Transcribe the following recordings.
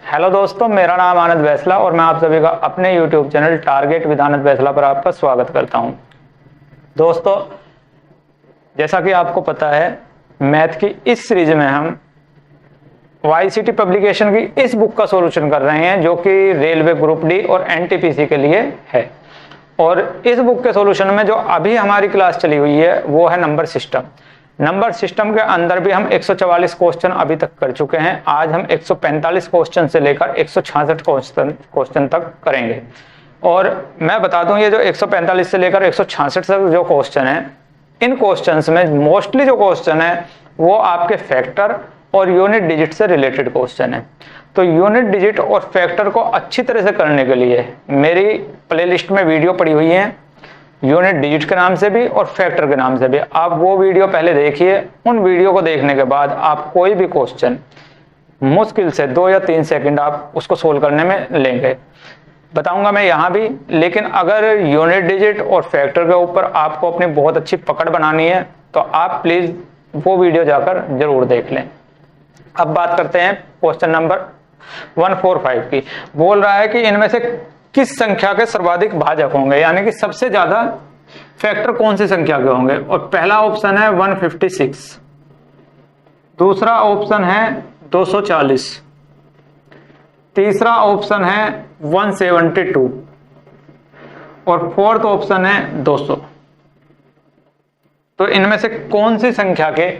Hello दोस्तों, मेरा नाम आनंद बैसला और मैं आप सभी का अपने YouTube चैनल टारगेट विद आनंद बैसला पर आपका स्वागत करता हूं। दोस्तों, जैसा कि आपको पता है, मैथ की इस सीरीज में हम YCT पब्लिकेशन की इस बुक का सॉल्यूशन कर रहे हैं जो कि रेलवे ग्रुप डी और NTPC के लिए है। और इस बुक के सॉल्यूशन में जो अभी हमारी क्लास चली हुई है वो है नंबर सिस्टम। नंबर सिस्टम के अंदर भी हम 144 क्वेश्चन अभी तक कर चुके हैं। आज हम 145 क्वेश्चन से लेकर 166 क्वेश्चन तक करेंगे। और मैं बता दूं, ये जो 145 से लेकर 166 तक जो क्वेश्चन है, इन क्वेश्चंस में मोस्टली जो क्वेश्चन है वो आपके फैक्टर और यूनिट डिजिट से रिलेटेड क्वेश्चन है। तो यूनिट डिजिट और फैक्टर को अच्छी तरह से करने के लिए मेरी प्लेलिस्ट में वीडियो पड़ी हुई है, यूनिट डिजिट के नाम से भी और फैक्टर के नाम से भी। आप वो वीडियो पहले देखिए। उन वीडियो को देखने के बाद आप कोई भी क्वेश्चन मुश्किल से 2 या 3 सेकंड आप उसको सोल्व करने में लेंगे। बताऊंगा मैं यहाँ भी, लेकिन अगर यूनिट डिजिट और फैक्टर के ऊपर आपको अपनी बहुत अच्छी पकड़ बनानी है तो आप प्लीज वो वीडियो जाकर जरूर देख लें। अब बात करते हैं क्वेश्चन नंबर 145 की। बोल रहा है कि इनमें से किस संख्या के सर्वाधिक भाजक होंगे, यानी कि सबसे ज्यादा फैक्टर कौन सी संख्या के होंगे। और पहला ऑप्शन है 156, दूसरा ऑप्शन है 240, तीसरा ऑप्शन है 172 और फोर्थ ऑप्शन है 200। तो इनमें से कौन सी संख्या के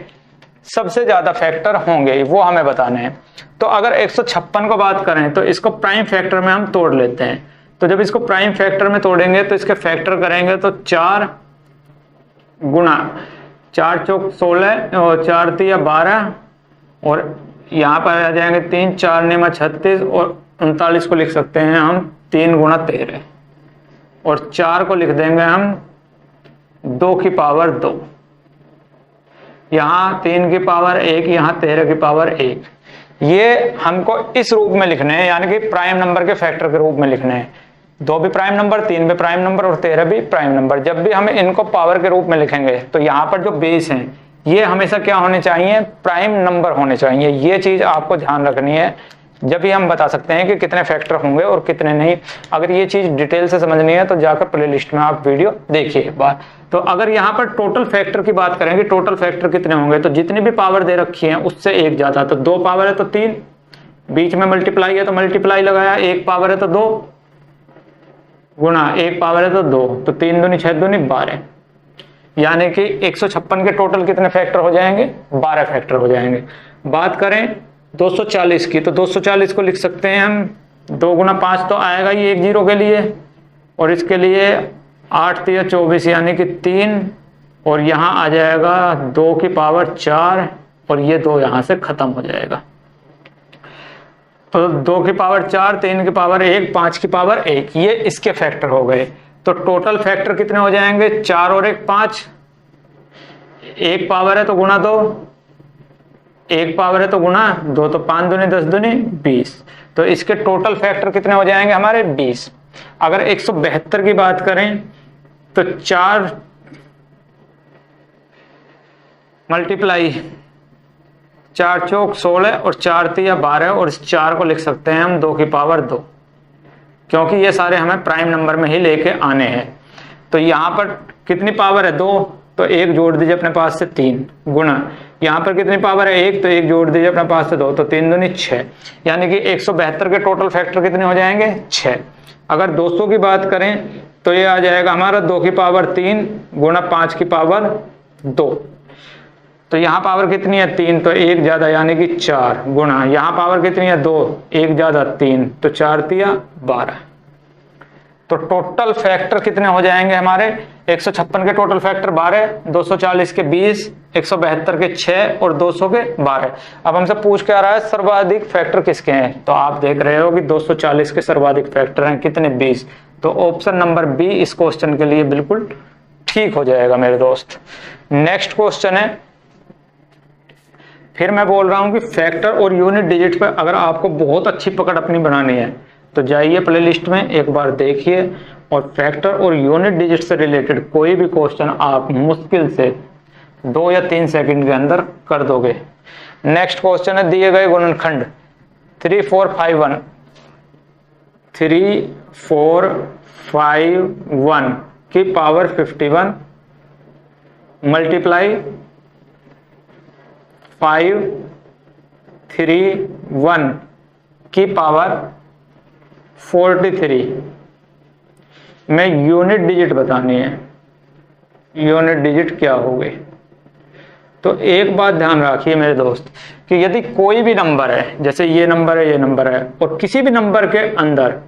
सबसे ज्यादा फैक्टर होंगे वो हमें बताने हैं। तो अगर 156 को बात करें तो इसको प्राइम फैक्टर में हम तोड़ लेते हैं। तो जब इसको प्राइम फैक्टर में तोड़ेंगे तो इसके फैक्टर करेंगे तो 4 गुना 4 चौक 16 और 4 तिया 12 और यहाँ पर आ जाएंगे 3 4 निमा 36 और 39 को लिख सकते हैं हम 3 गुना 13 और 4 को लिख देंगे हम 2 की पावर 2। यहाँ 3 की पावर 1, यहाँ 13 की पावर 1। ये हमको इस रूप में लिखने हैं, यानी कि प्राइम नंबर के फैक्टर के रूप में लिखने हैं। 2 भी प्राइम नंबर, 3 भी प्राइम नंबर और 13 भी प्राइम नंबर। जब भी हम इनको पावर के रूप में लिखेंगे तो यहाँ पर जो बेस हैं ये हमेशा क्या होने चाहिए, प्राइम नंबर होने चाहिए। ये चीज आपको ध्यान रखनी है, जब भी हम बता सकते हैं कि कितने फैक्टर होंगे और कितने नहीं। अगर ये चीज डिटेल से समझनी है तो जाकर प्लेलिस्ट में आप वीडियो देखिए एक बार। तो अगर यहाँ पर टोटल फैक्टर की बात करेंगे, टोटल फैक्टर कितने होंगे, तो जितनी भी पावर दे रखी है उससे एक ज्यादा। तो 2 पावर है तो 3, बीच में मल्टीप्लाई है तो मल्टीप्लाई लगाया, 1 पावर है तो 2 गुना 1 पावर है तो 2, तो 3 दूनी 6 दूनी 12, यानी कि 156 के टोटल कितने फैक्टर हो जाएंगे, 12 फैक्टर हो जाएंगे। बात करें 240 की, तो 240 को लिख सकते हैं हम 2 गुना 5 तो आएगा ये 1 0 के लिए, और इसके लिए 8 3 24 यानी कि 3, और यहाँ आ जाएगा 2 की पावर 4 और ये 2 यहाँ से खत्म हो जाएगा। तो 2 की पावर 4, 3 की पावर 1, 5 की पावर 1, ये इसके फैक्टर हो गए। तो टोटल फैक्टर कितने हो जाएंगे, 4 और 1 5, 1 पावर है तो गुना 2, 1 पावर है तो गुना 2, तो 5 दूनी 10 दूनी 20। तो इसके टोटल फैक्टर कितने हो जाएंगे हमारे, 20। अगर 172 की बात करें तो 4 मल्टीप्लाई 4 चौक 16 और 4 तिया 12 और इस 4 को लिख सकते हैं हम 2 की पावर 2, क्योंकि ये सारे हमें प्राइम नंबर में ही लेके आने हैं। तो यहाँ पर कितनी पावर है, 2, तो 1 जोड़ दीजिए अपने पास से 3 गुना, यहाँ पर कितनी पावर है 1, तो 1 जोड़ दीजिए अपने पास से 2, तो 3 दूनी 6, यानी कि 172 के टोटल फैक्टर कितने हो जाएंगे, 6। अगर 200 की बात करें तो ये आ जाएगा हमारा 2 की पावर 3 गुना 5 की पावर 2, तो यहाँ पावर कितनी है 3, तो 1 ज्यादा यानी कि 4 गुना, यहाँ पावर कितनी है 2, 1 ज्यादा 3, तो 4 तिया 12। तो टोटल फैक्टर कितने हो जाएंगे हमारे, 156 के टोटल फैक्टर 12, 240 के 20, 172 के 6 और 200 के 12। अब हमसे पूछ के आ रहा है सर्वाधिक फैक्टर किसके हैं, तो आप देख रहे हो कि 240 के सर्वाधिक फैक्टर हैं कितने, 20। तो ऑप्शन नंबर बी इस क्वेश्चन के लिए बिल्कुल ठीक हो जाएगा मेरे दोस्त। नेक्स्ट क्वेश्चन है, फिर मैं बोल रहा हूं कि फैक्टर और यूनिट डिजिट पर अगर आपको बहुत अच्छी पकड़ अपनी बनानी है तो जाइए प्लेलिस्ट में एक बार देखिए और फैक्टर और यूनिट डिजिट से रिलेटेड कोई भी क्वेश्चन आप मुश्किल से 2 या 3 सेकंड के अंदर कर दोगे। नेक्स्ट क्वेश्चन है, दिए गए गुणनखंड 3451 3451 की पावर 51 मल्टीप्लाई 531 की पावर 43 में यूनिट डिजिट बतानी है। यूनिट डिजिट क्या होगी? तो एक बात ध्यान रखिए मेरे दोस्त कि यदि कोई भी नंबर है, जैसे ये नंबर है, ये नंबर है, और किसी भी नंबर के अंदर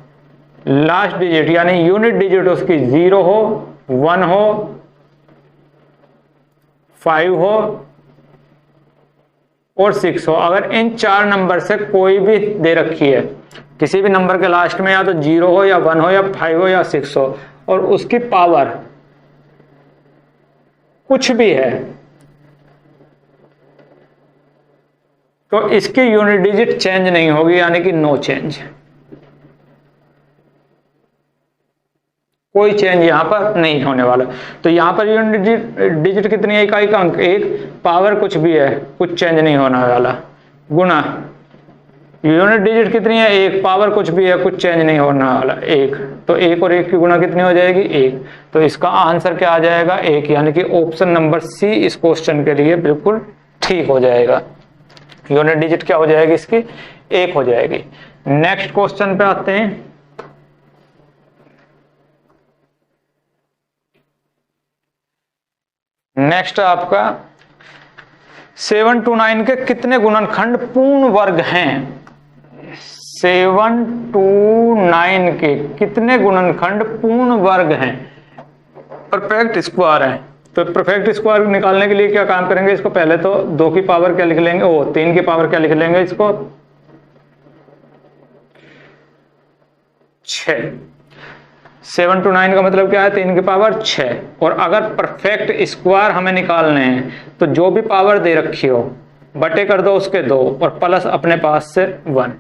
लास्ट डिजिट यानी यूनिट डिजिट उसकी 0 हो, 1 हो, 5 हो और 6 हो, अगर इन 4 नंबर से कोई भी दे रखी है, किसी भी नंबर के लास्ट में या तो 0 हो या 1 हो या 5 हो या 6 हो, और उसकी पावर कुछ भी है, तो इसकी यूनिट डिजिट चेंज नहीं होगी, यानी कि नो चेंज। कोई चेंज यहां पर नहीं होने वाला। तो यहां पर यूनिट डिजिट कितनी है? इकाई का अंक 1, पावर कुछ भी है, कुछ चेंज नहीं होने वाला, गुना यूनिट डिजिट कितनी है? 1, पावर कुछ भी है, कुछ चेंज नहीं होने वाला, 1। तो 1 और 1 की गुना कितनी हो जाएगी? 1। तो इसका आंसर क्या आ जाएगा? 1, यानी कि ऑप्शन नंबर सी इस क्वेश्चन के लिए बिल्कुल ठीक हो जाएगा। यूनिट डिजिट क्या हो जाएगी इसकी? 1 हो जाएगी। नेक्स्ट क्वेश्चन पे आते हैं। नेक्स्ट आपका 7 to 9 के कितने गुणनखंड पूर्ण वर्ग हैं? 7 to 9 के कितने गुणनखंड पूर्ण वर्ग हैं? परफेक्ट स्क्वायर है। तो परफेक्ट स्क्वायर निकालने के लिए क्या काम करेंगे? इसको पहले तो 2 की पावर क्या लिख लेंगे? 3 की पावर क्या लिख लेंगे? इसको 6। 7 to 9 का मतलब क्या है? 3 की पावर 6। और अगर परफेक्ट स्क्वायर हमें निकालने हैं तो जो भी पावर दे रखी हो बटे कर दो उसके 2 और प्लस अपने पास से 1।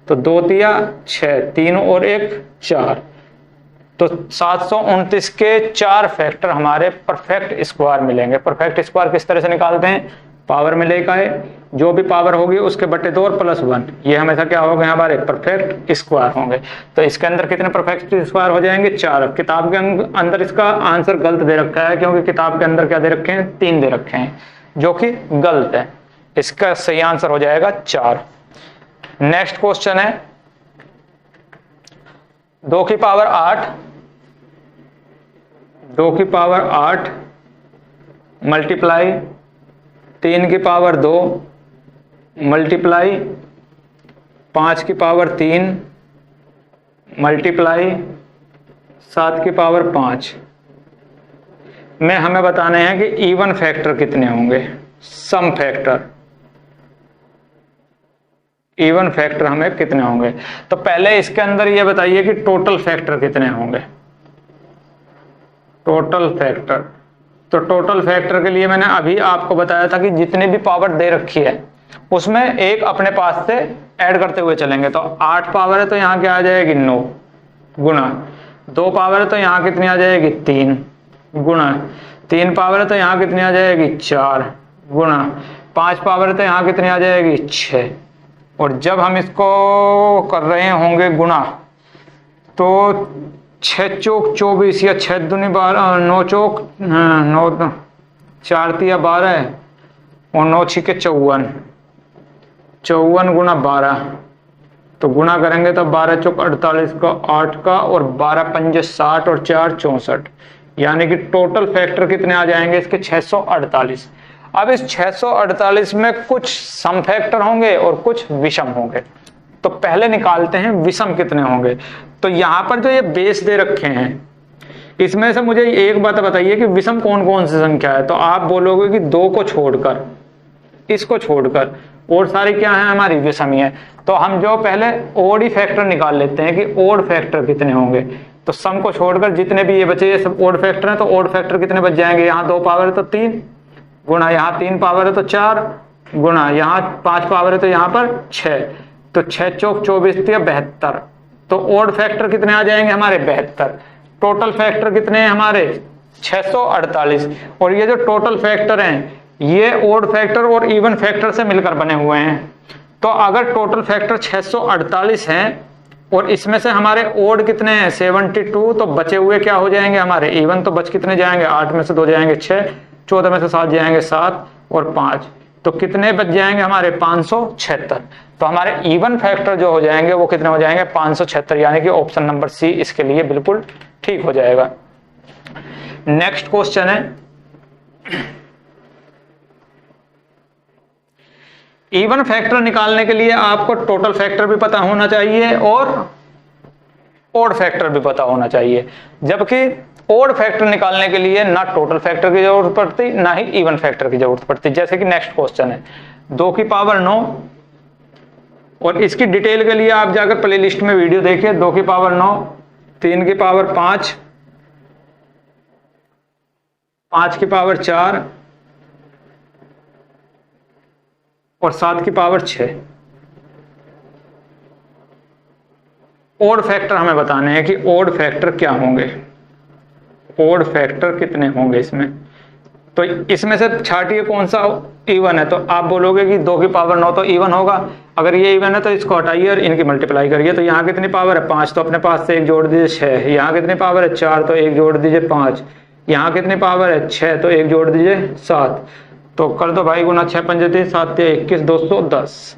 तो 2 तिया 6, 3 और 1 4। तो 729 के 4 फैक्टर हमारे परफेक्ट स्क्वायर मिलेंगे। परफेक्ट स्क्वायर किस तरह से निकालते हैं? पावर में लेकर आए, जो भी पावर होगी उसके बटे 2 और प्लस 1, ये हमेशा क्या होगा? हमारे परफेक्ट स्क्वायर होंगे। तो इसके अंदर कितने परफेक्ट स्क्वायर हो जाएंगे? 4। किताब के अंदर इसका आंसर गलत दे रखा है, क्योंकि किताब के अंदर क्या दे रखे हैं? 3 दे रखे हैं, जो कि गलत है। इसका सही आंसर हो जाएगा 4। नेक्स्ट क्वेश्चन है 2 की पावर 8, 2 की पावर 8 मल्टीप्लाई 3 की पावर 2 मल्टीप्लाई 5 की पावर 3 मल्टीप्लाई 7 की पावर 5 में हमें बताने हैं कि इवन फैक्टर कितने होंगे? सम फैक्टर, इवन फैक्टर हमें कितने होंगे? तो पहले इसके अंदर ये बताइए कि टोटल फैक्टर कितने होंगे? टोटल फैक्टर, तो टोटल फैक्टर के लिए मैंने अभी आपको बताया था कि जितनी भी पावर दे रखी है उसमें एक अपने पास से ऐड करते हुए चलेंगे। तो 8 पावर है तो यहाँ क्या आ जाएगी? 9 गुना 2 पावर है तो यहाँ कितनी आ जाएगी? 3 गुना 3 पावर है तो यहाँ कितनी आ जाएगी? 4 गुना 5 पावर है तो यहाँ कितनी आ जाएगी? 6। और जब हम इसको कर रहे होंगे गुना, तो 6 चौक 24 या 6 दूनी 12, 9 चौक 9, 4 तिया 12 और 9 छिके 54, 54 गुना 12, तो गुना करेंगे तो 12 चौक 48 का 8 का और 12 पंजे 60 और 4 64, यानी कि टोटल फैक्टर कितने आ जाएंगे इसके? 648। अब इस 648 में कुछ सम फैक्टर होंगे और कुछ विषम होंगे। तो पहले निकालते हैं विषम कितने होंगे। तो यहां पर जो ये बेस दे रखे हैं इसमें से मुझे एक बात बताइए कि विषम कौन कौन सी संख्या है? तो आप बोलोगे कि 2 को छोड़कर, इसको छोड़कर और सारी क्या है? हमारी विषम ही है। तो हम जो पहले ओड ही फैक्टर निकाल लेते हैं कि ओड फैक्टर कितने होंगे। तो सम को छोड़कर जितने भी ये बचे ये सब ओड फैक्टर हैं। तो ओड फैक्टर कितने बच जाएंगे? यहाँ 2 पावर है तो 3 गुना, यहाँ 3 पावर है तो 4 गुना, यहाँ 5 पावर है तो यहाँ पर 6, तो 6 चौक 24 72। तो ओड फैक्टर कितने आ जाएंगे हमारे? 72। टोटल फैक्टर कितने हैं हमारे? 648। और ये जो टोटल फैक्टर हैं ये ओड फैक्टर और इवन फैक्टर से मिलकर बने हुए हैं। तो अगर टोटल फैक्टर 648 हैं और इसमें से हमारे ओड कितने हैं 72, तो बचे हुए क्या हो जाएंगे हमारे इवन। तो बच कितने जाएंगे, 8 में से 2 जाएंगे 6, 14 में से 7 जाएंगे 7 और 5, तो कितने बच जाएंगे हमारे 576। तो हमारे इवन फैक्टर जो हो जाएंगे वो कितने हो जाएंगे 576, यानी कि ऑप्शन नंबर सी इसके लिए बिल्कुल ठीक हो जाएगा। नेक्स्ट क्वेश्चन है, इवन फैक्टर निकालने के लिए आपको टोटल फैक्टर भी पता होना चाहिए और ओड फैक्टर भी पता होना चाहिए, जबकि ओड फैक्टर निकालने के लिए ना टोटल फैक्टर की जरूरत पड़ती ना ही इवन फैक्टर की जरूरत पड़ती। जैसे कि नेक्स्ट क्वेश्चन है 2 की पावर 9, और इसकी डिटेल के लिए आप जाकर प्ले लिस्ट में वीडियो देखिए। 2 की पावर 9, 3 की पावर 5, 5 की पावर 4 और 7 की पावर 6। ओड फैक्टर हमें बताने हैं कि ओड फैक्टर क्या होंगे, ओड फैक्टर कितने होंगे इसमें। तो इसमें से छाटिए कौन सा इवन है, तो आप बोलोगे कि 2 की पावर 9 तो इवन होगा। अगर ये इवन है तो इसको हटाइए और इनकी मल्टीप्लाई करिए। तो यहाँ कितनी पावर है 5, तो अपने पास से 1 जोड़ दीजिए 6। यहाँ कितनी पावर है 4, तो 1 जोड़ दीजिए 5। यहाँ कितनी पावर है 6, तो 1 जोड़ दीजिए 7। तो कर दो भाई गुना 6 पंजे 3 7 21 210।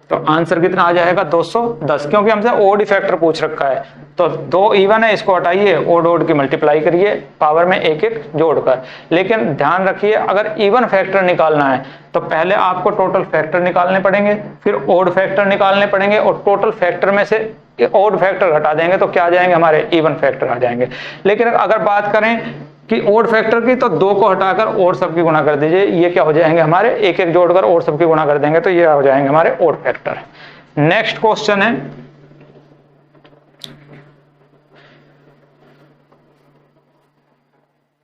तो आंसर कितना आ जाएगा 210, क्योंकि हमसे ओड फैक्टर पूछ रखा है। तो 2 इवन है, इसको हटाइए, ओड की मल्टीप्लाई करिए पावर में 1 जोड़कर। लेकिन ध्यान रखिए अगर इवन फैक्टर निकालना है तो पहले आपको टोटल फैक्टर निकालने पड़ेंगे, फिर ओड फैक्टर निकालने पड़ेंगे, और टोटल फैक्टर में से ओड फैक्टर हटा देंगे तो क्या आ जाएंगे हमारे इवन फैक्टर आ जाएंगे। लेकिन अगर बात करें कि ओड फैक्टर की, तो 2 को हटाकर और सबकी गुणा कर दीजिए, ये क्या हो जाएंगे हमारे 1 जोड़कर और सबकी गुणा कर देंगे तो ये हो जाएंगे हमारे ओड फैक्टर। नेक्स्ट क्वेश्चन है,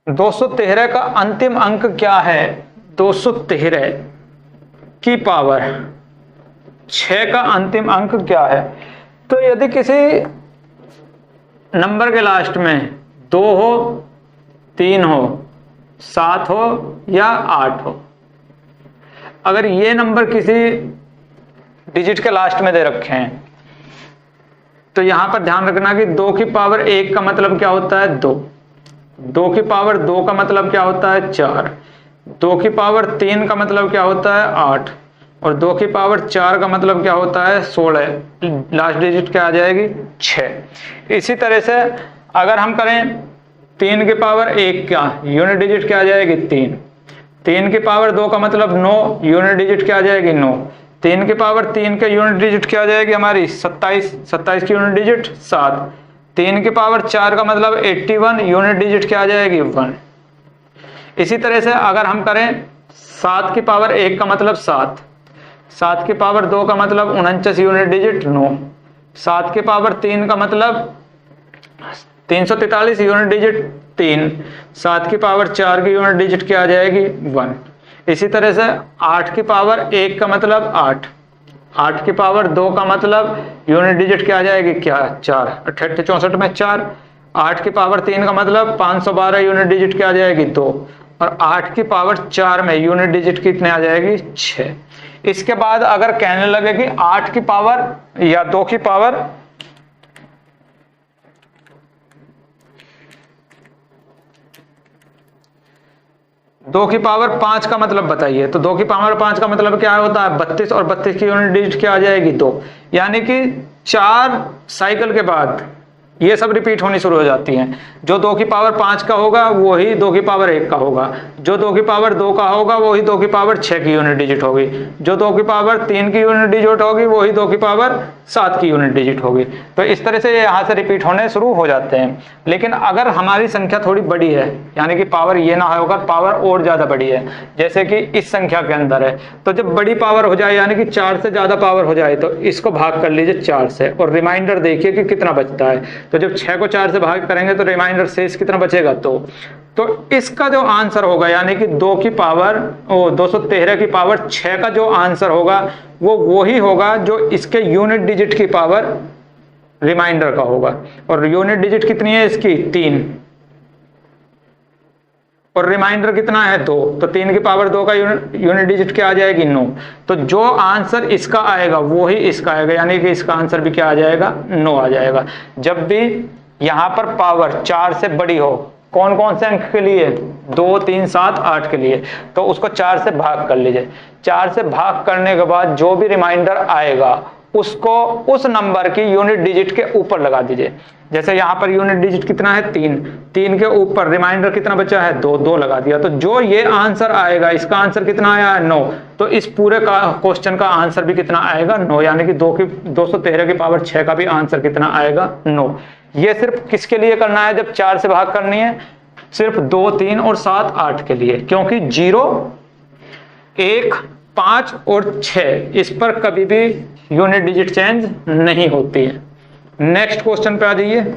(213) का अंतिम अंक क्या है। 213 की पावर 6 का अंतिम अंक क्या है। तो यदि किसी नंबर के लास्ट में 2 हो, 3 हो, 7 हो या 8 हो, अगर ये नंबर किसी डिजिट के लास्ट में दे रखे हैं तो यहां पर ध्यान रखना कि 2 की पावर 1 का मतलब क्या होता है 2, 2 की पावर 2 का मतलब क्या होता है 4, 2 की पावर 3 का मतलब क्या होता है 8 और 2 की पावर 4 का मतलब क्या होता है 16। लास्ट डिजिट क्या आ जाएगी 6। इसी तरह से अगर हम करें 3 की पावर 1 क्या यूनिट डिजिट क्या आ जाएगी 3, 3 की पावर 2 का मतलब 9 यूनिट डिजिट क्या आ जाएगी 9, 3 की पावर 3 के यूनिट डिजिट क्या आ जाएगी हमारी 27, 27 की यूनिट डिजिट 7, 3 की पावर 4 का मतलब 81 यूनिट डिजिट क्या आ जाएगी 1। इसी तरह से अगर हम करें 7 की पावर 1 का मतलब 7, 7 की पावर 2 का मतलब 49 यूनिट डिजिट 9, 7 की पावर 3 का मतलब 343 यूनिट डिजिट 3, 7 की पावर 4 की यूनिट डिजिट क्या आ जाएगी 1। इसी तरह से 8 की पावर 1 का मतलब 8, 8 की पावर 2 का मतलब यूनिट डिजिट क्या आ जाएगी क्या 4, 68 64 में 4, 8 की पावर 3 का मतलब 512 यूनिट डिजिट क्या आ जाएगी 2 और 8 की पावर 4 में यूनिट डिजिट कितने आ जाएगी 6। इसके बाद अगर कहने लगे कि 8 की पावर या 2 की पावर दो की पावर 5 का मतलब बताइए, तो 2 की पावर 5 का मतलब क्या होता है 32 और 32 की यूनिट डिजिट क्या आ जाएगी 2, यानी कि 4 साइकिल के बाद ये सब रिपीट होनी शुरू हो जाती हैं। जो 2 की पावर 5 का होगा वही 2 की पावर 1 का होगा, जो 2 की पावर 2 का होगा वही 2 की पावर 6 की यूनिट डिजिट होगी, जो 2 की पावर 3 की यूनिट डिजिट होगी वही 2 की पावर 7 की यूनिट डिजिट होगी। तो इस तरह से यहाँ से रिपीट होने शुरू हो जाते हैं। लेकिन अगर हमारी संख्या थोड़ी बड़ी है, यानी कि पावर ये ना होगा पावर और ज्यादा बड़ी है, जैसे कि इस संख्या के अंदर है, तो जब बड़ी पावर हो जाए यानी कि 4 से ज्यादा पावर हो जाए तो इसको भाग कर लीजिए 4 से और रिमाइंडर देखिए कि कितना बचता है। तो जब 6 को 4 से भाग करेंगे तो रिमाइंडर शेष कितना बचेगा 2। तो इसका जो आंसर होगा यानी कि 2 की पावर 213 की पावर 6 का जो आंसर होगा वो वही होगा जो इसके यूनिट डिजिट की पावर रिमाइंडर का होगा। और यूनिट डिजिट कितनी है इसकी 3, और रिमाइंडर कितना है 2, तो 3 की पावर 2 का यूनिट डिजिट क्या आ जाएगी 9। तो जो आंसर इसका आएगा वो ही इसका आएगा, यानी कि इसका आंसर भी क्या आ जाएगा 9 आ जाएगा। जब भी यहां पर पावर 4 से बड़ी हो, कौन कौन से अंक के लिए, 2, 3, 7, 8 के लिए, तो उसको 4 से भाग कर लीजिए। 4 से भाग करने के बाद जो भी रिमाइंडर आएगा उसको उस नंबर की यूनिट डिजिट के ऊपर लगा दीजिए। जैसे यहाँ पर यूनिट डिजिट कितना है 3, 3 के ऊपर रिमाइंडर कितना बचा है 2, 2 लगा दिया। तो जो ये आंसर आएगा, इसका आंसर कितना आया है 9, तो इस पूरे का क्वेश्चन का आंसर भी कितना आएगा 9, यानी कि 213 की पावर 6 का भी आंसर कितना आएगा 9। ये सिर्फ किसके लिए करना है, जब 4 से भाग करनी है, सिर्फ 2, 3 और 7, 8 के लिए, क्योंकि 0, 1, 5 और 6 इस पर कभी भी यूनिट डिजिट चेंज नहीं होती है। नेक्स्ट क्वेश्चन पे आ जाइए।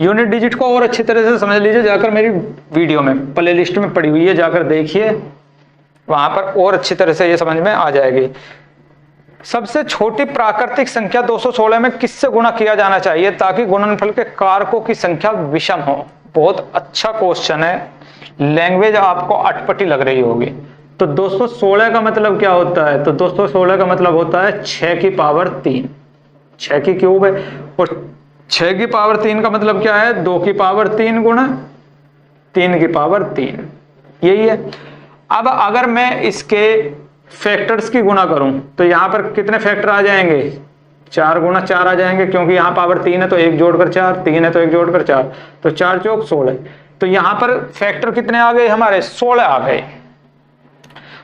यूनिट डिजिट को और अच्छी तरह से समझ लीजिए, जाकर मेरी वीडियो में प्ले लिस्ट में पड़ी हुई है, जाकर देखिए, वहां पर और अच्छी तरह से ये समझ में आ जाएगी। सबसे छोटी प्राकृतिक संख्या 216 में किससे गुणा किया जाना चाहिए ताकि गुणनफल के कारकों की संख्या विषम हो। बहुत अच्छा क्वेश्चन है, लैंग्वेज आपको अटपटी लग रही होगी। तो 216 का मतलब क्या होता है, तो 216 का मतलब होता है 6 की पावर 3, 6 की क्यूब है, और 6 की पावर 3 का मतलब क्या है, 2 की पावर 3 गुणा 3 की पावर 3, यही है। अब अगर मैं इसके फैक्टर्स की गुणा करूं तो यहां पर कितने फैक्टर आ जाएंगे, 4 गुणा 4 आ जाएंगे, क्योंकि यहां पावर 3 है तो 1 जोड़कर 4, 3 है तो 1 जोड़कर 4, तो 4 चौक 16। तो यहां पर फैक्टर कितने आ गए हमारे, 16 आ गए।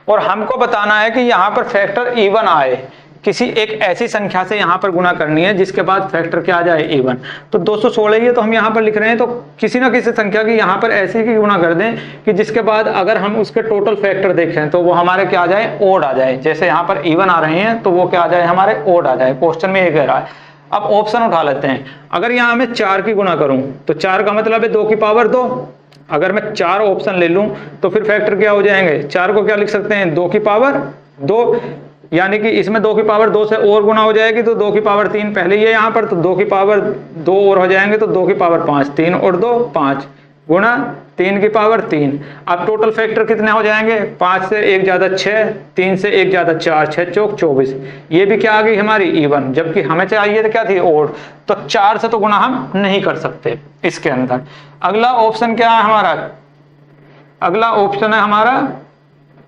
और हमको बताना है कि यहां पर फैक्टर इवन आए, किसी एक ऐसी संख्या से यहां पर गुणा करनी है जिसके बाद फैक्टर क्या आ जाए इवन। तो 216 ही तो हम यहां पर लिख रहे हैं, तो किसी ना किसी संख्या की यहां पर ऐसी की गुणा कर दें कि जिसके बाद अगर हम उसके टोटल फैक्टर देखें तो वो हमारे क्या आ जाए, ओड आ जाए। जैसे यहां पर इवन आ रहे हैं तो वो क्या आ जाए हमारे, ओड आ जाए। क्वेश्चन में ये कह रहा है। अब ऑप्शन उठा लेते हैं। अगर यहां मैं 4 की गुणा करूं तो 4 का मतलब है 2 की पावर 2। अगर मैं 4 ऑप्शन ले लूं तो फिर फैक्टर क्या हो जाएंगे, 4 को क्या लिख सकते हैं, 2 की पावर 2, यानी कि इसमें 2 की पावर 2 से और गुना हो जाएगी तो 2 की पावर 3 पहले ही है यहाँ पर, तो 2 की पावर 2 और हो जाएंगे तो 2 की पावर 5, 3 और 2 5 गुना 3 की पावर 3। अब टोटल फैक्टर कितने हो जाएंगे, 5 से 1 ज्यादा 6, 3 से 1 ज्यादा 4, 6 चौक 24। ये भी क्या आ गई हमारी इवन, जबकि हमें चाहिए तो क्या थी, ओड। तो 4 से तो गुना हम नहीं कर सकते इसके अंदर। अगला ऑप्शन क्या है हमारा, अगला ऑप्शन है हमारा,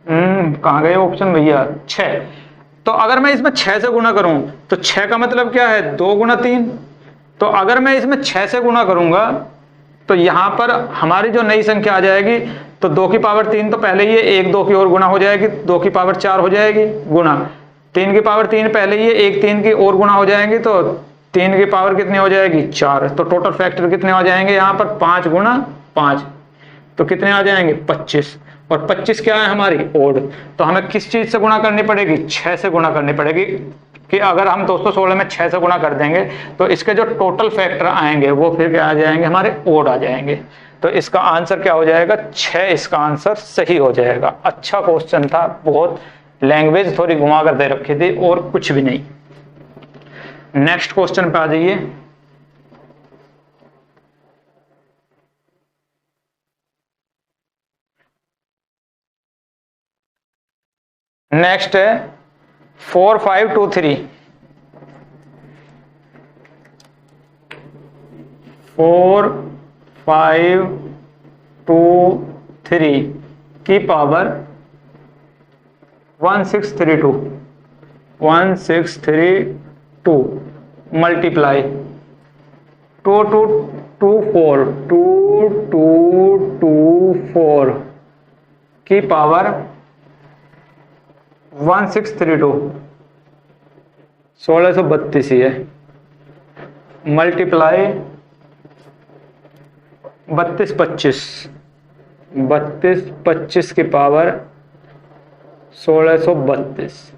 कहाँ गए ऑप्शन भैया, 6। तो अगर मैं इसमें 6 से गुणा करूं तो 6 का मतलब क्या है, 2 गुना 3। तो अगर मैं इसमें 6 से गुणा करूंगा तो यहां पर हमारी जो नई संख्या आ जाएगी, तो 2 की पावर 3 तो पहले ही है, 1 2 की और गुणा हो जाएगी, 2 की पावर 4 हो जाएगी गुणा 3 की पावर 3 पहले ही है, 1 3 की और गुणा हो जाएंगी, तो 3 की पावर कितनी हो जाएगी 4। तो टोटल फैक्टर कितने हो जाएंगे यहाँ पर, 5 गुना 5, तो कितने आ जाएंगे 25। और 25 क्या है हमारी, ओड। तो हमें किस चीज से गुणा करनी पड़ेगी, 6 से गुणा करनी पड़ेगी। कि अगर हम 216 में 6 से गुणा कर देंगे तो इसके जो टोटल फैक्टर आएंगे वो फिर क्या आ जाएंगे हमारे, ओड आ जाएंगे। तो इसका आंसर क्या हो जाएगा, 6 इसका आंसर सही हो जाएगा। अच्छा क्वेश्चन था, बहुत लैंग्वेज थोड़ी घुमा कर दे रखी थी और कुछ भी नहीं। नेक्स्ट क्वेश्चन पे आ जाइए। नेक्स्ट है 4523। 4523 की पावर 1632 मल्टीप्लाई 2224 की पावर 1632 1632 ही है, मल्टीप्लाई 3225 की पावर 1632।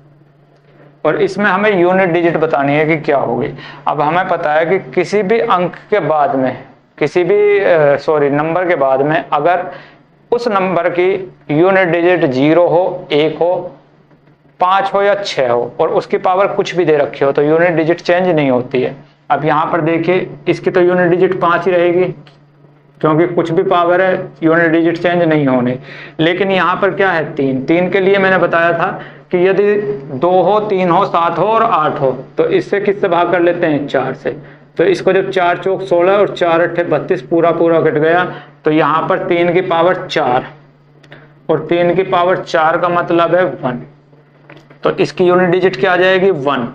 और इसमें हमें यूनिट डिजिट बतानी है कि क्या होगी। अब हमें पता है कि किसी भी अंक के बाद में, किसी भी नंबर के बाद में अगर उस नंबर की यूनिट डिजिट 0 हो, 1 हो, 5 हो या 6 हो और उसकी पावर कुछ भी दे रखी हो तो यूनिट डिजिट चेंज नहीं होती है। अब यहां पर देखिए, इसकी तो यूनिट डिजिट 5 ही रहेगी, क्योंकि कुछ भी पावर है यूनिट डिजिट चेंज नहीं होने। लेकिन यहाँ पर क्या है, 3, 3 के लिए मैंने बताया था कि यदि 2 हो, 3 हो, 7 हो और 8 हो तो इससे किससे भाग कर लेते हैं, 4 से। तो इसको जब 4 चौक 16 और 4 अट्ठे 32 पूरा पूरा कट गया, तो यहाँ पर 3 की पावर 4 और 3 की पावर 4 का मतलब है 1। तो इसकी यूनिट डिजिट क्या आ जाएगी, 1।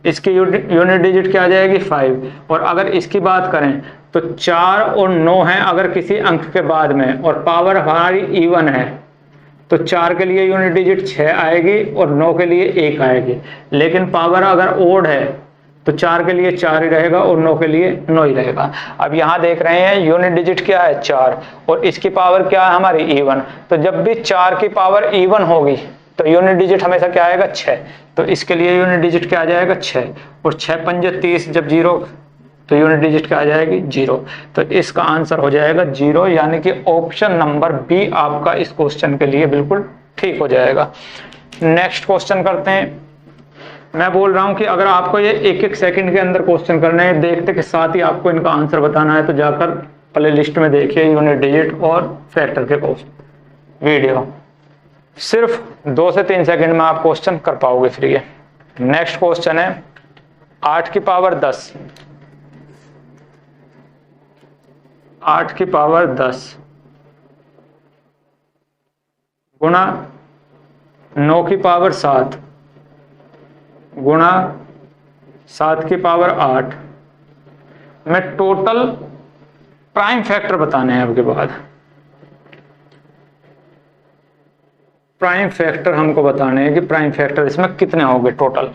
इसकी यूनिट डिजिट क्या आ जाएगी, 5। और अगर इसकी बात करें तो 4 और 9 है अगर किसी अंक के बाद में, और पावर हमारी इवन है, तो 4 के लिए यूनिट डिजिट 6 आएगी और 9 के लिए 1 आएगी। लेकिन पावर अगर ओड है तो 4 के लिए 4 ही रहेगा और 9 के लिए 9 ही रहेगा। अब यहाँ देख रहे हैं यूनिट डिजिट क्या है, 4, और इसकी पावर क्या है हमारी इवन। तो जब भी 4 की पावर इवन होगी तो यूनिट डिजिट हमेशा क्या आएगा, 6। तो इसके लिए यूनिट डिजिट क्या आ जाएगा, 6, और 6 पंजे 30, जब 0 तो यूनिट डिजिट क्या आ जाएगी, 0। तो इसका आंसर हो जाएगा 0, यानी कि ऑप्शन नंबर बी आपका इस क्वेश्चन के लिए बिल्कुल ठीक हो जाएगा। नेक्स्ट क्वेश्चन करते हैं। मैं बोल रहा हूं कि अगर आपको ये 1-1 सेकंड के अंदर क्वेश्चन करने हैं, देखते के साथ ही आपको इनका आंसर बताना है, तो जाकर प्ले लिस्ट में देखिए यूनिट डिजिट और फैक्टर के क्वेश्चन वीडियो। सिर्फ 2 से 3 सेकंड में आप क्वेश्चन कर पाओगे फ्री है। नेक्स्ट क्वेश्चन है 8 की पावर 10, 8 की पावर 10 गुणा 9 की पावर 7 गुणा 7 की पावर 8 में टोटल प्राइम फैक्टर बताने हैं। आपके बाद प्राइम फैक्टर हमको बताने हैं कि प्राइम फैक्टर इसमें कितने होंगे टोटल।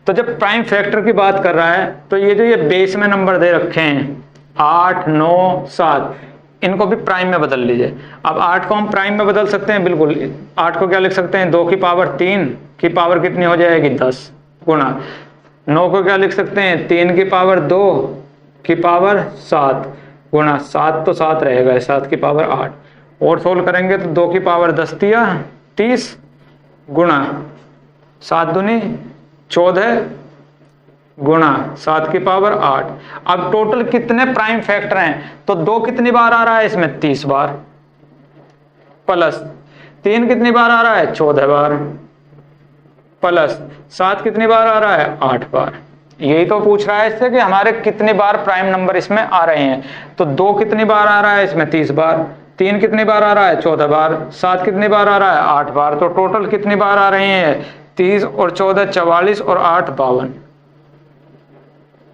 तो जब प्राइम फैक्टर की बात कर रहा है तो ये जो ये बेस में नंबर दे रखे हैं 8, 9, 7, इनको भी प्राइम में बदल लीजिए। अब 8 को हम प्राइम में बदल सकते हैं, बिल्कुल। 8 को क्या लिख सकते हैं, 2 की पावर 3 की पावर कितनी हो जाएगी, 10 गुणा 9 को क्या लिख सकते हैं, 3 की पावर 2 की पावर 7 गुणा 7 तो 7 रहेगा, 7 की पावर 8, और सोल्व करेंगे तो 2 की पावर 10 दिया 30 गुणा 7 दूनी 14 गुणा 7 की पावर 8। अब टोटल कितने प्राइम फैक्टर हैं, तो 2 कितनी बार आ रहा है इसमें, 30 बार, प्लस 3 कितनी बार आ रहा है, 14 बार, प्लस 7 कितनी बार आ रहा है, 8 बार। यही तो पूछ रहा है इससे कि हमारे कितनी बार प्राइम नंबर इसमें आ रहे हैं। तो 2 कितनी बार आ रहा है इसमें, 30 बार, 3 कितनी बार आ रहा है, 14 बार, 7 कितनी बार आ रहा है, 8 बार। तो टोटल कितनी बार आ रही हैं, 30 और 14 44 और 8 52।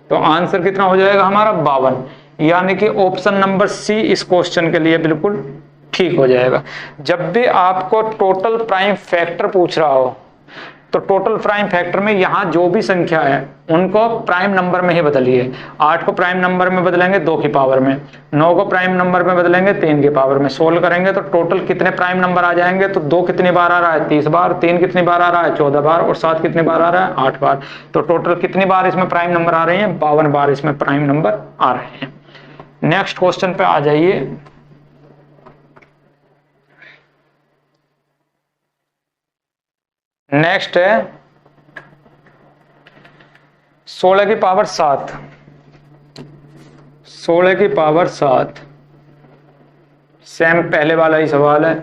तो आंसर कितना हो जाएगा हमारा, 52, यानी कि ऑप्शन नंबर सी इस क्वेश्चन के लिए बिल्कुल ठीक हो जाएगा। जब भी आपको टोटल प्राइम फैक्टर पूछ रहा हो तो टोटल प्राइम फैक्टर में यहाँ जो भी संख्या है उनको प्राइम नंबर में ही बदलिए। 8 को प्राइम नंबर में बदलेंगे 2 की पावर में, 9 को प्राइम नंबर में बदलेंगे 3 की पावर में। सोल्व करेंगे तो टोटल कितने प्राइम नंबर आ जाएंगे, तो 2 कितनी बार आ रहा है, 30 बार, 3 कितनी बार आ रहा है, 14 बार, और 7 कितनी बार आ रहा है, 8 बार। तो टोटल कितनी बार इसमें प्राइम नंबर आ रहे हैं, 52 बार इसमें प्राइम नंबर आ रहे हैं। नेक्स्ट क्वेश्चन पे आ जाइए। नेक्स्ट है 16 की पावर 7, 16 की पावर 7, सेम पहले वाला ही सवाल है।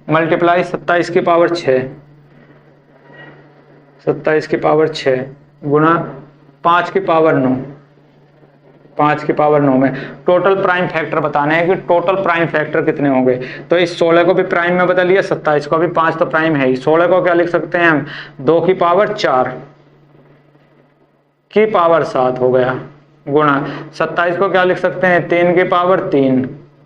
मल्टीप्लाई 27 की पावर 6, 27 की पावर 6 गुणा 5 की पावर 9, 5 की पावर 9 में टोटल प्राइम फैक्टर बताने हैं कि टोटल प्राइम फैक्टर कितने होंगे। तो इस 16 को भी प्राइम में बदलिए, 27 को भी, 5 तो प्राइम है ही। 16 को क्या लिख सकते हैं हम, 2 की पावर 4 की पावर 7 हो गया, गुणा 27 को क्या लिख सकते हैं, 3 की पावर 3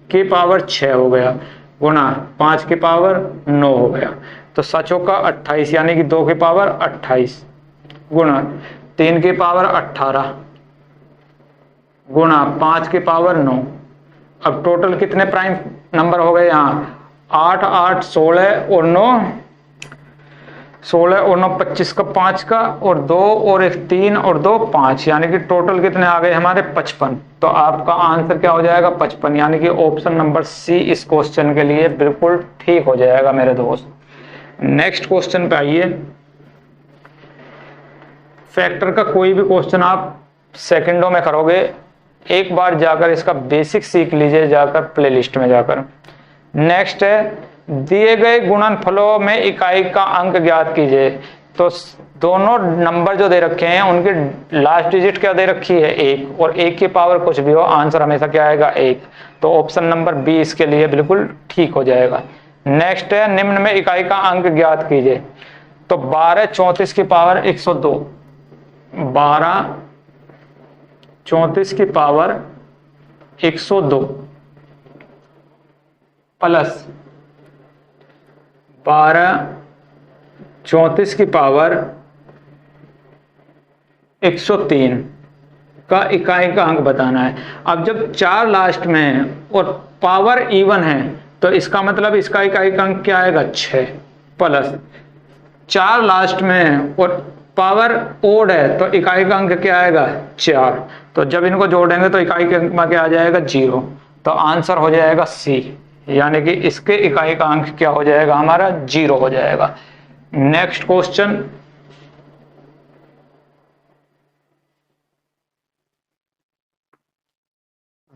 की पावर 6 हो गया, गुणा 5 की पावर 9 हो गया। तो 7 का 28, यानी कि 2 की पावर 28 गुणा 3 की पावर 18 गुणा 5 की पावर 9। अब टोटल कितने प्राइम नंबर हो गए यहाँ, 8, 8, 16 और 9, 16 और 9 25 का 5 का, और 2 और 1 3 और 2 5, यानी कि टोटल कितने आ गए हमारे, 55। तो आपका आंसर क्या हो जाएगा, 55, यानी कि ऑप्शन नंबर सी इस क्वेश्चन के लिए बिल्कुल ठीक हो जाएगा मेरे दोस्त। नेक्स्ट क्वेश्चन पे आइए। फैक्टर का कोई भी क्वेश्चन आप सेकंडों में करोगे, एक बार जाकर इसका बेसिक सीख लीजिए जाकर प्लेलिस्ट में जाकर। नेक्स्ट है दिए गए गुणनफलों में इकाई का अंक ज्ञात कीजिए। तो दोनों नंबर जो दे रखे हैं उनकी लास्ट डिजिट क्या दे रखी है 1, और 1 की पावर कुछ भी हो आंसर हमेशा क्या आएगा 1। तो ऑप्शन नंबर बी इसके लिए बिल्कुल ठीक हो जाएगा। नेक्स्ट है निम्न में इकाई का अंक ज्ञात कीजिए। तो 12 34 की पावर 102, 12 34 की पावर 102 प्लस 12 34 की पावर 103 का इकाई का अंक बताना है। अब जब 4 लास्ट में है और पावर इवन है तो इसका मतलब इसका इकाई का अंक क्या आएगा 6, प्लस 4 लास्ट में है और पावर ओड है तो इकाई का अंक क्या आएगा 4। तो जब इनको जोड़ेंगे तो इकाई के अंक में क्या आ जाएगा 0। तो आंसर हो जाएगा सी, यानी कि इसके इकाई का अंक क्या हो जाएगा हमारा 0 हो जाएगा। नेक्स्ट क्वेश्चन,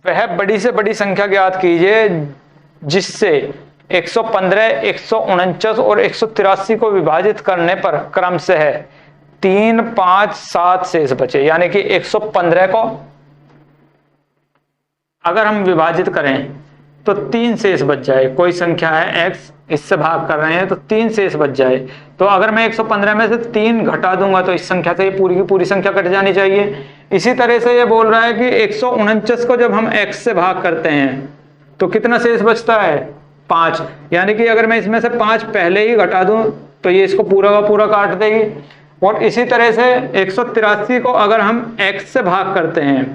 वह बड़ी से बड़ी संख्या ज्ञात कीजिए जिससे 115, 149 और 183 को विभाजित करने पर क्रमशः 3, 5, 7 शेष बचे। यानी कि 115 को अगर हम विभाजित करें तो 3 शेष बच जाए। कोई संख्या है x, इससे भाग कर रहे हैं तो 3 शेष बच जाए। तो अगर मैं 115 में से 3 घटा दूंगा तो इस संख्या से ये पूरी की पूरी संख्या कट जानी चाहिए। इसी तरह से ये बोल रहा है कि 149 को जब हम x से भाग करते हैं तो कितना शेष बचता है 5। यानी कि अगर मैं इसमें से 5 पहले ही घटा दूं तो ये इसको पूरा का पूरा काट देगी। और इसी तरह से 183 को अगर हम x से भाग करते हैं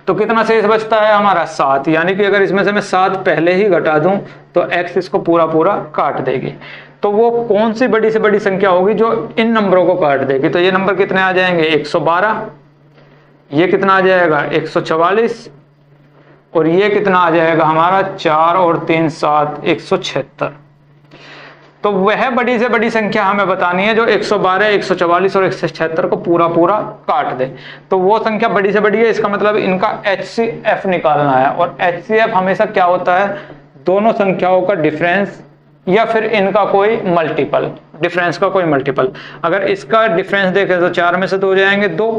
तो कितना शेष बचता है हमारा 7। यानी कि अगर इसमें से मैं 7 पहले ही घटा दूं तो x इसको पूरा पूरा काट देगी। तो वो कौन सी बड़ी से बड़ी संख्या होगी जो इन नंबरों को काट देगी। तो ये नंबर कितने आ जाएंगे 112, ये कितना आ जाएगा 144 और ये कितना आ जाएगा हमारा 4 और 3 7 176। तो वह बड़ी से बड़ी संख्या हमें बतानी है जो 112, 144 और 176 को पूरा पूरा काट दे। तो वो संख्या बड़ी से बड़ी है, इसका मतलब इनका HCF निकालना है। और HCF हमेशा क्या होता है, दोनों संख्याओं का डिफरेंस या फिर इनका कोई मल्टीपल, डिफरेंस का कोई मल्टीपल। अगर इसका डिफरेंस देखें तो 4 में से 2 जाएंगे 2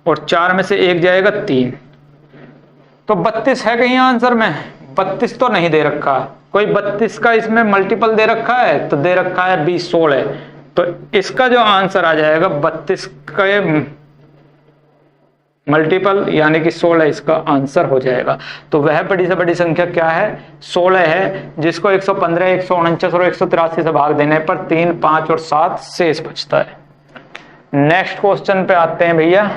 और 4 में से 1 जाएगा 3। तो 32 है कहीं आंसर में, 32 तो नहीं दे रखा। कोई 32 का इसमें मल्टीपल दे रखा है तो दे रखा है 20 16। तो इसका जो आंसर आ जाएगा 32 का मल्टीपल यानी कि 16 इसका आंसर हो जाएगा। तो वह बड़ी से बड़ी संख्या क्या है 16 है, जिसको 115, 149 और 183 से भाग देने पर 3, 5 और 7 शेष बचता है। नेक्स्ट क्वेश्चन पे आते हैं भैया।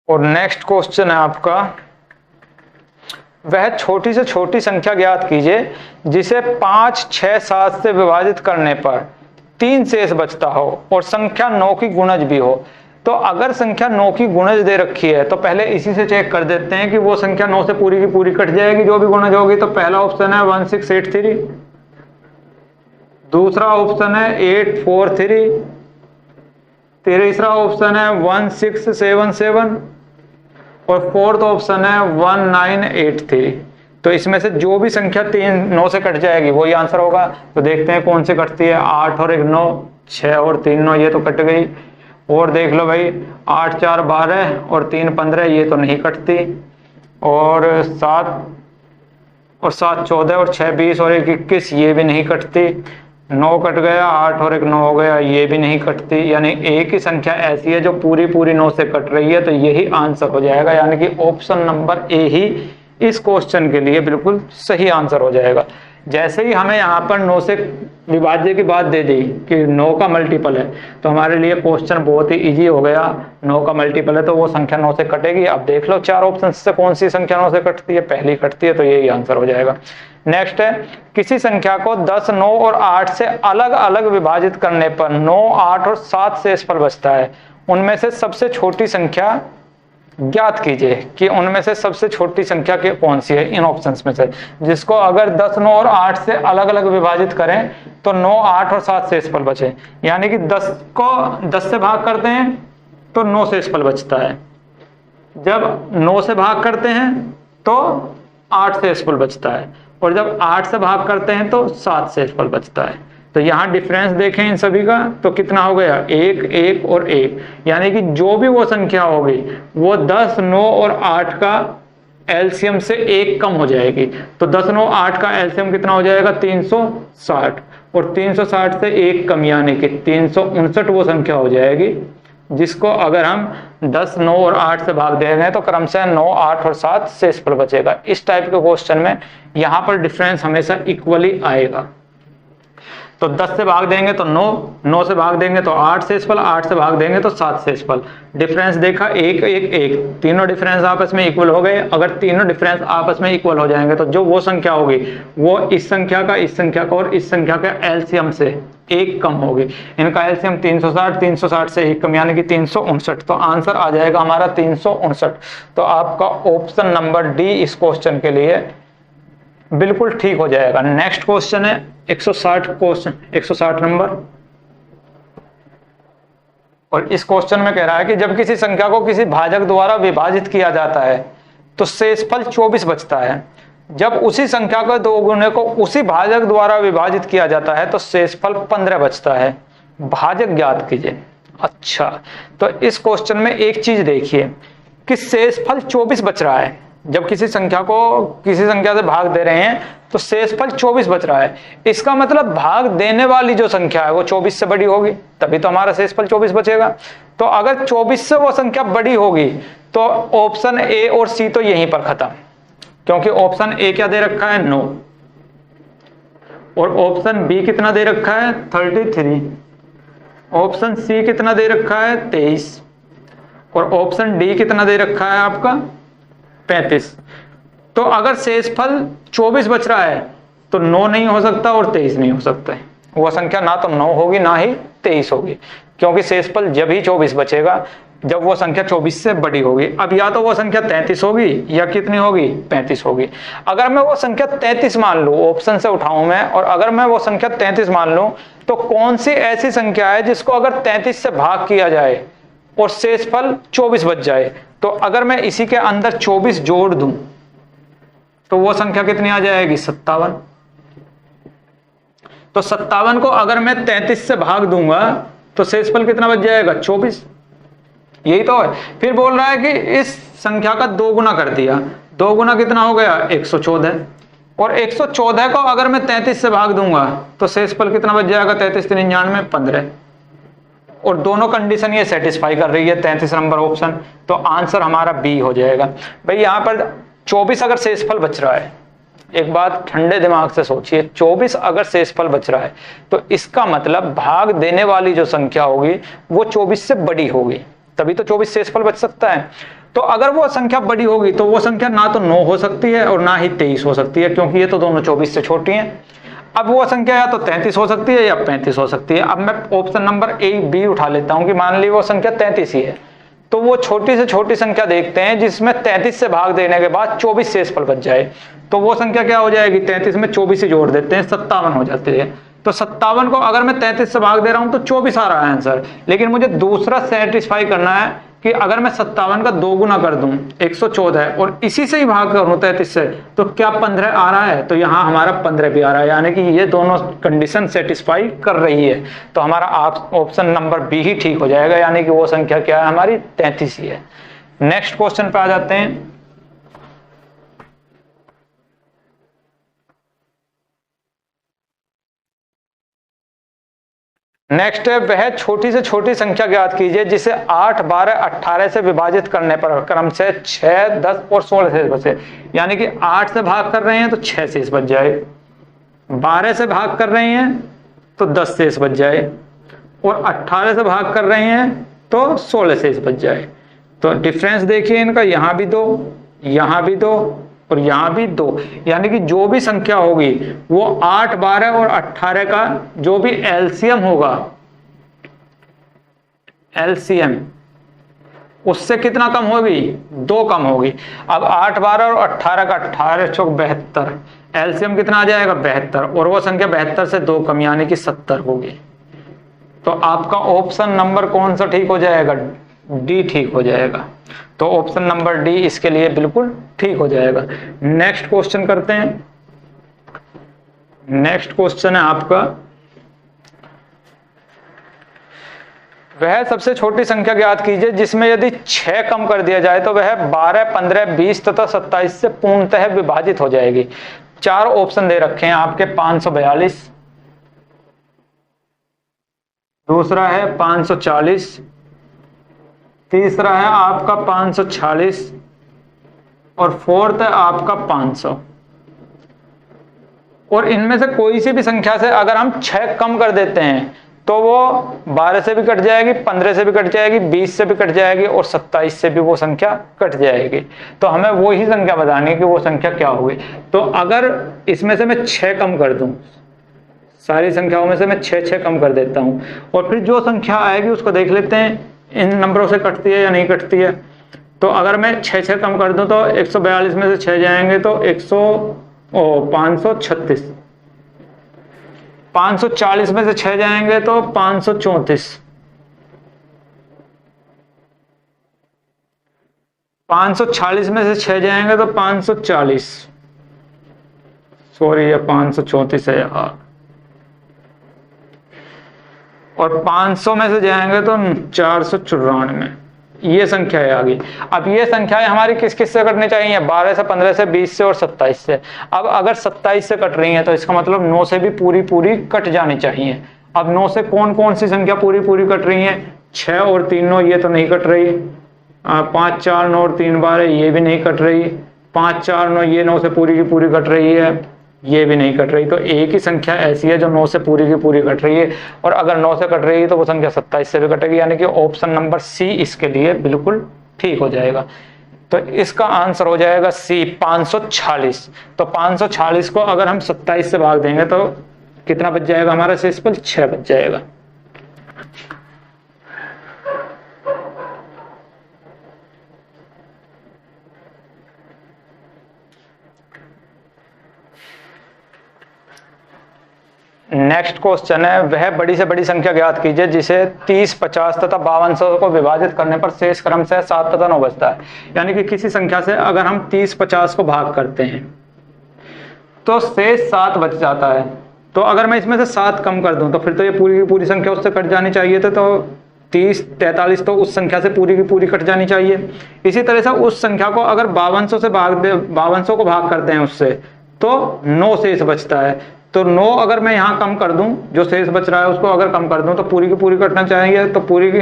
और नेक्स्ट क्वेश्चन है आपका, वह छोटी से छोटी संख्या ज्ञात कीजिए जिसे 5, 6, 7 से विभाजित करने पर 3 शेष बचता हो और संख्या 9 की गुणज भी हो। तो अगर संख्या 9 की गुणज दे रखी है तो पहले इसी से चेक कर देते हैं कि वो संख्या 9 से पूरी की पूरी कट जाएगी जो भी गुणज होगी। तो पहला ऑप्शन है 1683, दूसरा ऑप्शन है 843, तीसरा ऑप्शन है 1677 और फोर्थ ऑप्शन है 1983। तो इसमें से जो भी संख्या 9 से कट जाएगी वही आंसर होगा। तो देखते हैं कौन सी कटती है। 8 और 1 9, 6 और 3 9, ये तो कट गई। और देख लो भाई 8 4 12 और 3 15, ये तो नहीं कटती। और 7 14 और 6 20 और 1 21, ये भी नहीं कटती। 9 कट गया, 8 और 1 9 हो गया, ये भी नहीं कटती। यानी एक ही संख्या ऐसी है जो पूरी पूरी 9 से कट रही है, तो यही आंसर हो जाएगा। यानी कि ऑप्शन नंबर ए ही इस क्वेश्चन के लिए बिल्कुल सही आंसर हो जाएगा। जैसे ही हमें यहाँ पर 9 से विभाज्य की बात दे दी कि 9 का मल्टीपल है, तो हमारे लिए क्वेश्चन बहुत ही इजी हो गया। 9 का मल्टीपल है तो वो संख्या 9 से कटेगी। अब देख लो 4 ऑप्शन से कौन सी संख्या 9 से कटती है, पहली कटती है, तो यही आंसर हो जाएगा। नेक्स्ट है, किसी संख्या को 10, 9 और 8 से अलग अलग विभाजित करने पर 9, 8 और 7 शेषफल बचता है। उनमें से सबसे छोटी संख्या ज्ञात कीजिए कि उनमें से सबसे छोटी संख्या कौन सी है इन ऑप्शंस में से, जिसको अगर 10, 9 और 8 से अलग अलग विभाजित करें तो 9, 8 और 7 शेषफल बचे, यानी कि 10 को 10 से भाग करते हैं तो 9 शेषफल बचता है, जब 9 से भाग करते हैं तो 8 शेषफल बचता है, और जब 8 से भाग करते हैं तो 7 शेषफल बचता है। तो यहाँ डिफरेंस देखें इन सभी का तो कितना हो गया, 1, 1 और 1, यानी कि जो भी वो संख्या होगी वो 10, 9 और 8 का एलसीएम से 1 कम हो जाएगी। तो 10, 9, 8 का एलसीएम कितना हो जाएगा, 360, और 360 से 1 कम यानी कि 359 वो संख्या हो जाएगी, जिसको अगर हम 10, 9 और 8 से भाग देंगे तो क्रमशः 9, 8 और 7 शेषफल बचेगा। इस टाइप के क्वेश्चन में यहाँ पर डिफरेंस हमेशा इक्वली आएगा। तो 10 से भाग देंगे तो 9, 9 से भाग देंगे तो 8 शेषफल, 8 से भाग देंगे तो 7 शेषफल। डिफरेंस देखा 1, 1, 1, तीनों डिफरेंस आपस में इक्वल हो गए। अगर तीनों डिफरेंस आपस में इक्वल हो जाएंगे तो जो वो संख्या होगी वो इस संख्या का, इस संख्या का और इस संख्या का एलसीएम से 1 कम होगी। इनका एलसीएम 360, 360 से 1 कम यानी कि 359। तो आंसर आ जाएगा हमारा 359। तो आपका ऑप्शन नंबर डी इस क्वेश्चन के लिए बिल्कुल ठीक हो जाएगा। नेक्स्ट क्वेश्चन है 160 क्वेश्चन, 160 नंबर, और इस क्वेश्चन में कह रहा है कि जब किसी संख्या को किसी भाजक द्वारा विभाजित किया जाता है तो शेषफल 24 बचता है। जब उसी संख्या को 2 गुने को उसी भाजक द्वारा विभाजित किया जाता है तो शेषफल 15 बचता है। भाजक ज्ञात कीजिए। अच्छा, तो इस क्वेश्चन में एक चीज देखिए कि शेषफल 24 बच रहा है। जब किसी संख्या को किसी संख्या से भाग दे रहे हैं तो शेषफल 24 बच रहा है। इसका मतलब भाग देने वाली जो संख्या है वो 24 से बड़ी होगी, तभी तो हमारा शेषफल 24 बचेगा। तो अगर 24 से वो संख्या बड़ी होगी तो ऑप्शन ए और सी तो यहीं पर खत्म, क्योंकि ऑप्शन ए क्या दे रखा है, 9, और ऑप्शन बी कितना दे रखा है, 33, ऑप्शन सी कितना दे रखा है, 23, और ऑप्शन डी कितना दे रखा है आपका, 35। तो अगर शेषफल 24 बच रहा है तो 9 नहीं हो सकता और 23 नहीं हो सकता है। वह संख्या ना तो 9 होगी ना ही 23 होगी, क्योंकि शेषफल जब ही 24 बचेगा जब वो संख्या 24 से बड़ी होगी। अब या तो वो संख्या 33 होगी या कितनी होगी, 35 होगी। अगर मैं वो संख्या 33 मान लूं, ऑप्शन से उठाऊं मैं, और अगर मैं वो संख्या 33 मान लूं तो कौन सी ऐसी संख्या है जिसको अगर 33 से भाग किया जाए और शेषफल 24 बच जाए। तो अगर मैं इसी के अंदर 24 जोड़ दूं तो वो संख्या कितनी आ जाएगी, 57। तो 57 को अगर मैं 33 से भाग दूंगा तो शेषफल कितना बच जाएगा, 24। यही तो है। फिर बोल रहा है कि इस संख्या का 2 गुना कर दिया, 2 गुना कितना हो गया, 114, और 114 को अगर मैं 33 से भाग दूंगा तो शेषफल कितना बच जाएगा, 33, 3, 99, 15। और दोनों कंडीशन ये सेटिस्फाई कर रही है, 33 नंबर ऑप्शन। तो आंसर हमारा बी हो जाएगा। भाई यहाँ पर 24 अगर शेषफल बच रहा है, एक बात ठंडे दिमाग से सोचिए, 24 अगर शेषफल बच रहा है तो इसका मतलब भाग देने वाली जो संख्या होगी वो 24 से बड़ी होगी, तभी तो 24 शेषफल बच सकता है। तो अगर वो संख्या बड़ी होगी तो वो संख्या ना तो 9 हो सकती है और ना ही 23 हो सकती है, क्योंकि ये तो दोनों 24 से छोटी हैं। अब वो संख्या या तो 33 हो सकती है या 35 हो सकती है। अब मैं ऑप्शन नंबर ए, बी उठा लेता हूं कि मान ली वो संख्या 33 ही है, तो वो छोटी से छोटी संख्या देखते हैं जिसमें 33 से भाग देने के बाद 24 शेषफल बच जाए। तो वो संख्या क्या हो जाएगी, 33 में 24 ही जोड़ देते हैं, 57 हो जाती है। तो 57 को अगर मैं 33 से भाग दे रहा हूं तो 24 आ रहा है आंसर। लेकिन मुझे दूसरा सेटिस्फाई करना है कि अगर मैं 57 का 2 गुना कर दूं 114 और इसी से ही भाग करूं 33 से, तो क्या 15 आ रहा है। तो यहाँ हमारा 15 भी आ रहा है, यानी कि ये दोनों कंडीशन सेटिस्फाई कर रही है। तो हमारा ऑप्शन नंबर बी ही ठीक हो जाएगा, यानी कि वो संख्या क्या है हमारी, 33 ही है। नेक्स्ट क्वेश्चन पे आ जाते हैं। नेक्स्ट है, वह छोटी से छोटी संख्या ज्ञात कीजिए जिसे 8, 12, 18 से विभाजित करने पर क्रम से 6, 10 और 16 शेष बचे। यानी कि 8 से भाग कर रहे हैं तो 6 शेष बच जाए, 12 से भाग कर रहे हैं तो 10 शेष बच जाए, और 18 से भाग कर रहे हैं तो 16 शेष बच जाए। तो डिफरेंस देखिए इनका, यहाँ भी 2, यहाँ भी 2 और यहाँ भी 2, यानी कि जो भी संख्या होगी वो 8, 12 और 18 का जो भी एलसीएम होगा, एलसीएम उससे कितना कम होगी, 2 कम होगी। अब 8, 12 और 18 का 18 चौक 72, एलसीएम कितना आ जाएगा 72, और वो संख्या 72 से 2 कम यानी कि 70 होगी। तो आपका ऑप्शन नंबर कौन सा ठीक हो जाएगा? डी ठीक हो जाएगा। तो ऑप्शन नंबर डी इसके लिए बिल्कुल ठीक हो जाएगा। नेक्स्ट क्वेश्चन करते हैं। नेक्स्ट क्वेश्चन है आपका, वह सबसे छोटी संख्या ज्ञात कीजिए जिसमें यदि 6 कम कर दिया जाए तो वह 12, 15, 20 तथा 27 से पूर्णतः विभाजित हो जाएगी। 4 ऑप्शन दे रखे हैं आपके, 542, दूसरा है 540, तीसरा है आपका 546 और फोर्थ है आपका 500। और इनमें से कोई सी भी संख्या से अगर हम 6 कम कर देते हैं तो वो 12 से भी कट जाएगी, 15 से भी कट जाएगी, 20 से भी कट जाएगी और 27 से भी वो संख्या कट जाएगी। तो हमें वो ही संख्या बतानी है कि वो संख्या क्या होगी। तो अगर इसमें से मैं 6 कम कर दूं, सारी संख्याओं में से मैं 6 कम कर देता हूं और फिर जो संख्या आएगी उसको देख लेते हैं इन नंबरों से कटती है या नहीं कटती है। तो अगर मैं 6 कम कर दूं तो 142 में से 6 जाएंगे तो 536, 540 में से 6 जाएंगे तो 534, 546 में से 6 जाएंगे तो 540, सॉरी ये 534 है यार, और 500 में से जाएंगे तो 494, ये संख्या है आगे। अब ये संख्याएं हमारी किस किस से कटनी चाहिए? 12 से, 15 से, 20 से और 27 से। अब अगर 27 से कट रही है तो इसका मतलब 9 से भी पूरी पूरी कट जानी चाहिए। अब 9 से कौन कौन सी संख्या पूरी पूरी कट रही है? 6 और 3 9 ये तो नहीं कट रही, 5 4 9 और 3 12 ये भी नहीं कट रही, 5 4 9 ये 9 से पूरी की पूरी कट रही है, ये भी नहीं कट रही। तो एक ही संख्या ऐसी है जो 9 से पूरी की पूरी कट रही है, और अगर 9 से कट रही है तो वो संख्या 27 से भी कटेगी, यानी कि ऑप्शन नंबर सी इसके लिए बिल्कुल ठीक हो जाएगा। तो इसका आंसर हो जाएगा सी 546। तो 546 को अगर हम 27 से भाग देंगे तो कितना बच जाएगा हमारा शेषफल? 6 बच जाएगा। नेक्स्ट क्वेश्चन है, वह बड़ी से बड़ी संख्या ज्ञात कीजिए जिसे 30, 50 तथा 5200 को विभाजित करने पर शेष क्रम से 7 तथा 9 बचता है। यानी कि किसी संख्या से अगर हम 30, 50 को भाग करते हैं तो शेष 7 बच जाता है। तो अगर मैं इसमें से 7 कम कर दूं तो फिर तो ये पूरी की पूरी संख्या उससे कट जानी चाहिए थी। तो 30, 43 तो उस संख्या से पूरी की पूरी कट जानी चाहिए। इसी तरह से उस संख्या को अगर 5200 से भाग दे, 5200 को भाग करते हैं उससे तो 9 शेष बचता है। तो 9 अगर मैं यहाँ कम कर दूं, जो शेष बच रहा है उसको अगर कम कर दूं तो पूरी की पूरी कटना चाहिए। तो पूरी की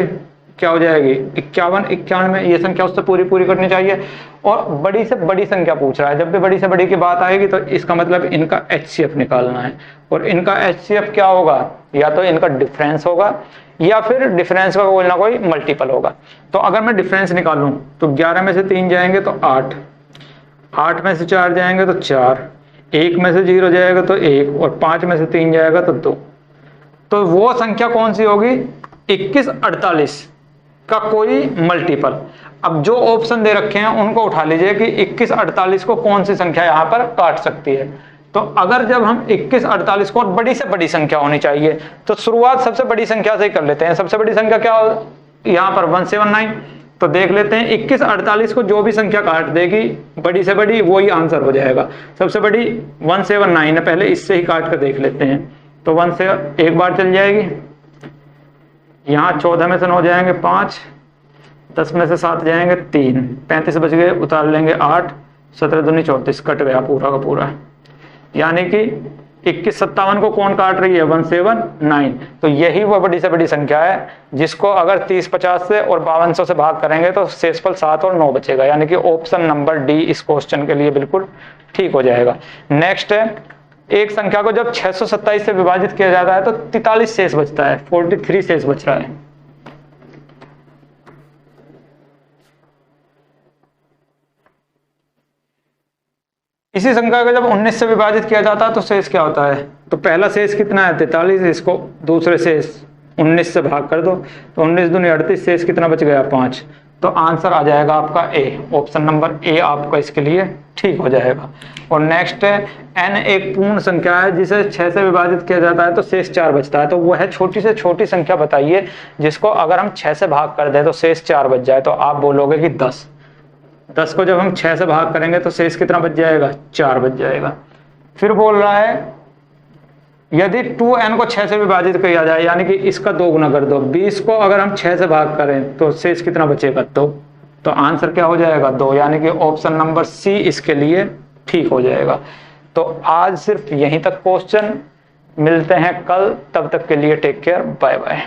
क्या हो जाएगी? 51, 91, ये संख्या उससे पूरी पूरी कटनी चाहिए। और बड़ी से बड़ी संख्या पूछ रहा है, जब भी बड़ी से बड़ी की बात आएगी तो इसका मतलब इनका HCF निकालना है। और इनका HCF क्या होगा? या तो इनका डिफरेंस होगा या फिर डिफरेंस का कोई ना कोई मल्टीपल होगा। तो अगर मैं डिफरेंस निकालूं तो 11 में से 3 जाएंगे तो 8, 8 में से 4 जाएंगे तो 4, 1 में से 0 जाएगा तो 1 और 5 में से 3 जाएगा तो 2। तो वो संख्या कौन सी होगी? 21, 48 का कोई मल्टीपल। अब जो ऑप्शन दे रखे हैं उनको उठा लीजिए कि 21, 48 को कौन सी संख्या यहाँ पर काट सकती है। तो अगर जब हम 21, 48 को बड़ी से बड़ी संख्या होनी चाहिए तो शुरुआत सबसे बड़ी संख्या से ही कर लेते हैं। सबसे बड़ी संख्या क्या हो यहाँ पर? 179। तो देख लेते हैं 21, 48 को जो भी संख्या काट देगी बड़ी से बड़ी वही आंसर हो जाएगा। सबसे बड़ी 179 है, पहले इससे ही काट कर देख लेते हैं। तो 1 से एक बार चल जाएगी, यहाँ 14 में से 9 जाएंगे 5, 10 में से 7 जाएंगे 3, 35 बच गए, उतार लेंगे 8, 17 दूनी 34, कट गया पूरा का पूरा। यानी कि 21, 57 को कौन काट रही है? 179। तो यही वो बड़ी से बड़ी संख्या है जिसको अगर 30, 50 से और 5200 से भाग करेंगे तो शेषफल 7 और 9 बचेगा। यानी कि ऑप्शन नंबर डी इस क्वेश्चन के लिए बिल्कुल ठीक हो जाएगा। नेक्स्ट है, एक संख्या को जब 627 से विभाजित किया जाता है तो 43 शेष बचता है, 43 शेष बच रहा है। इसी संख्या को जब 19 से विभाजित किया जाता है तो शेष क्या होता है? तो पहला शेष कितना है? 43। इसको दूसरे शेष 19 से भाग कर दो तो 19 दूनी 38, शेष कितना बच गया? 5। तो आंसर आ जाएगा आपका ए। ऑप्शन नंबर ए आपका इसके लिए ठीक हो जाएगा। और नेक्स्ट है n एक पूर्ण संख्या है जिसे 6 से विभाजित किया जाता है तो शेष 4 बचता है। तो वो है छोटी से छोटी संख्या बताइए जिसको अगर हम 6 से भाग कर दें तो शेष 4 बच जाए। तो आप बोलोगे कि 10। 10 को जब हम 6 से भाग करेंगे तो शेष कितना बच जाएगा? 4 बच जाएगा। फिर बोल रहा है यदि 2n को 6 से विभाजित किया जाए यानी कि इसका 2 गुना कर दो। 20 को अगर हम 6 से भाग करें तो शेष कितना बचेगा? 2। तो आंसर क्या हो जाएगा? 2, यानी कि ऑप्शन नंबर सी इसके लिए ठीक हो जाएगा। तो आज सिर्फ यहीं तक क्वेश्चन, मिलते हैं कल, तब तक के लिए टेक केयर, बाय बाय।